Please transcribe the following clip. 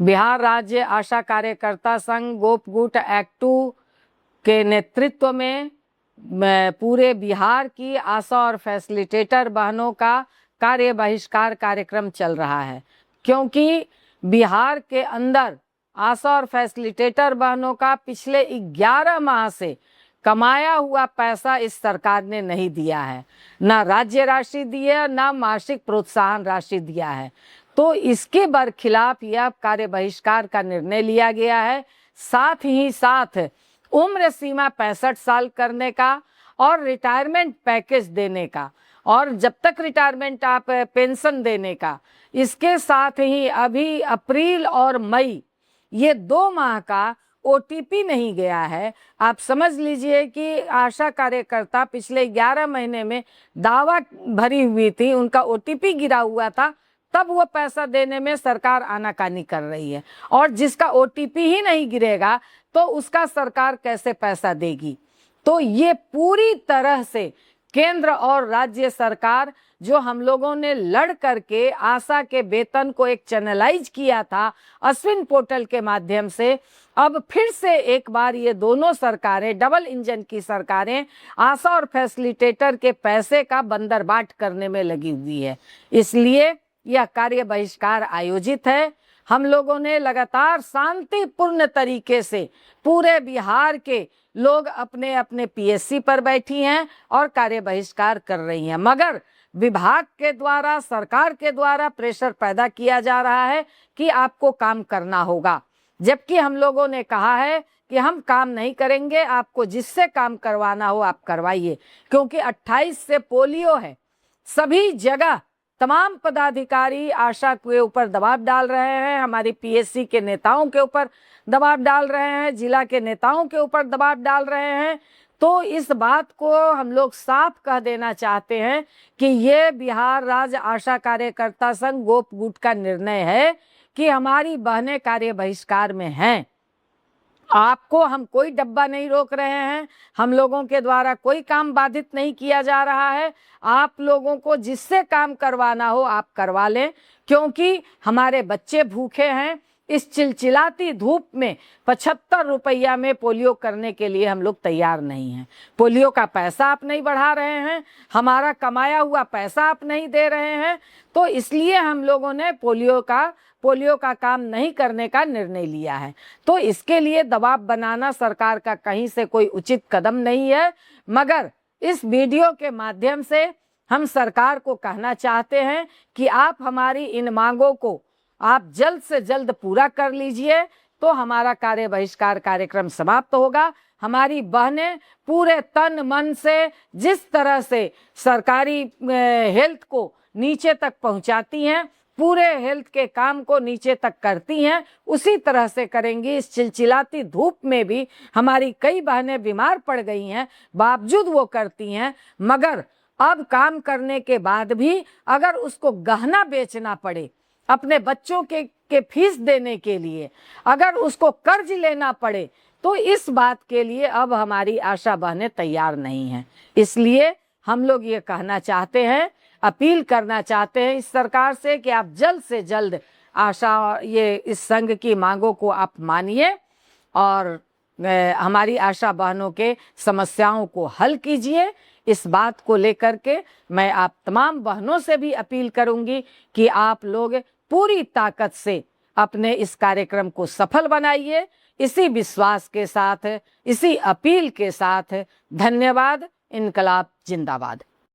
बिहार राज्य आशा कार्यकर्ता संघ गोपगुट एक्ट 2 के नेतृत्व में पूरे बिहार की आशा और फैसिलिटेटर बहनों का कार्य बहिष्कार कार्यक्रम चल रहा है, क्योंकि बिहार के अंदर आशा और फैसिलिटेटर बहनों का पिछले 11 माह से कमाया हुआ पैसा इस सरकार ने नहीं दिया है, ना राज्य राशि दी है, ना मासिक प्रोत्साहन राशि दिया है। तो इसके बरखिलाफ यह कार्य बहिष्कार का निर्णय लिया गया है। साथ ही साथ उम्र सीमा 65 साल करने का और रिटायरमेंट पैकेज देने का, और जब तक रिटायरमेंट आप पेंशन देने का, इसके साथ ही अभी अप्रैल और मई ये 2 माह का ओटीपी नहीं गया है। आप समझ लीजिए कि आशा कार्यकर्ता पिछले 11 महीने में दावा भरी हुई थी, उनका ओटीपी गिरा हुआ था, तब वो पैसा देने में सरकार आनाकानी कर रही है। और जिसका ओटीपी ही नहीं गिरेगा तो उसका सरकार कैसे पैसा देगी। तो ये पूरी तरह से केंद्र और राज्य सरकार, जो हम लोगों ने लड़ करके आशा के वेतन को एक चैनलाइज किया था अश्विन पोर्टल के माध्यम से, अब फिर से एक बार ये दोनों सरकारें, डबल इंजन की सरकारें, आशा और फैसिलिटेटर के पैसे का बंदरबाट करने में लगी हुई है। इसलिए यह कार्य बहिष्कार आयोजित है। हम लोगों ने लगातार शांतिपूर्ण तरीके से, पूरे बिहार के लोग अपने अपने पीएससी पर बैठी हैं और कार्य बहिष्कार कर रही हैं, मगर विभाग के द्वारा, सरकार के द्वारा प्रेशर पैदा किया जा रहा है कि आपको काम करना होगा। जबकि हम लोगों ने कहा है कि हम काम नहीं करेंगे, आपको जिससे काम करवाना हो आप करवाइए, क्योंकि 28 से पोलियो है। सभी जगह तमाम पदाधिकारी आशा के ऊपर दबाव डाल रहे हैं, हमारी पीएससी के नेताओं के ऊपर दबाव डाल रहे हैं, जिला के नेताओं के ऊपर दबाव डाल रहे हैं। तो इस बात को हम लोग साफ कह देना चाहते हैं कि ये बिहार राज्य आशा कार्यकर्ता संघ गोपगुट का निर्णय है कि हमारी बहनें कार्य बहिष्कार में हैं। आपको हम कोई डब्बा नहीं रोक रहे हैं, हम लोगों के द्वारा कोई काम बाधित नहीं किया जा रहा है। आप लोगों को जिससे काम करवाना हो आप करवा लें, क्योंकि हमारे बच्चे भूखे हैं। इस चिलचिलाती धूप में 75 रुपया में पोलियो करने के लिए हम लोग तैयार नहीं हैं। पोलियो का पैसा आप नहीं बढ़ा रहे हैं, हमारा कमाया हुआ पैसा आप नहीं दे रहे हैं, तो इसलिए हम लोगों ने पोलियो का काम नहीं करने का निर्णय लिया है। तो इसके लिए दबाव बनाना सरकार का कहीं से कोई उचित कदम नहीं है, मगर इस वीडियो के माध्यम से हम सरकार को कहना चाहते हैं कि आप हमारी इन मांगों को आप जल्द से जल्द पूरा कर लीजिए, तो हमारा कार्य बहिष्कार कार्यक्रम समाप्त होगा। हमारी बहनें पूरे तन मन से जिस तरह से सरकारी हेल्थ को नीचे तक पहुंचाती हैं, पूरे हेल्थ के काम को नीचे तक करती हैं, उसी तरह से करेंगी। इस चिलचिलाती धूप में भी हमारी कई बहनें बीमार पड़ गई हैं, बावजूद वो करती हैं। मगर अब काम करने के बाद भी अगर उसको गहना बेचना पड़े अपने बच्चों के फीस देने के लिए, अगर उसको कर्ज लेना पड़े, तो इस बात के लिए अब हमारी आशा बहनें तैयार नहीं हैं। इसलिए हम लोग ये कहना चाहते हैं, अपील करना चाहते हैं इस सरकार से कि आप जल्द से जल्द इस संघ की मांगों को आप मानिए और हमारी आशा बहनों के समस्याओं को हल कीजिए। इस बात को लेकर के मैं आप तमाम बहनों से भी अपील करूंगी कि आप लोग पूरी ताकत से अपने इस कार्यक्रम को सफल बनाइए। इसी विश्वास के साथ, इसी अपील के साथ, धन्यवाद। इनकलाब जिंदाबाद।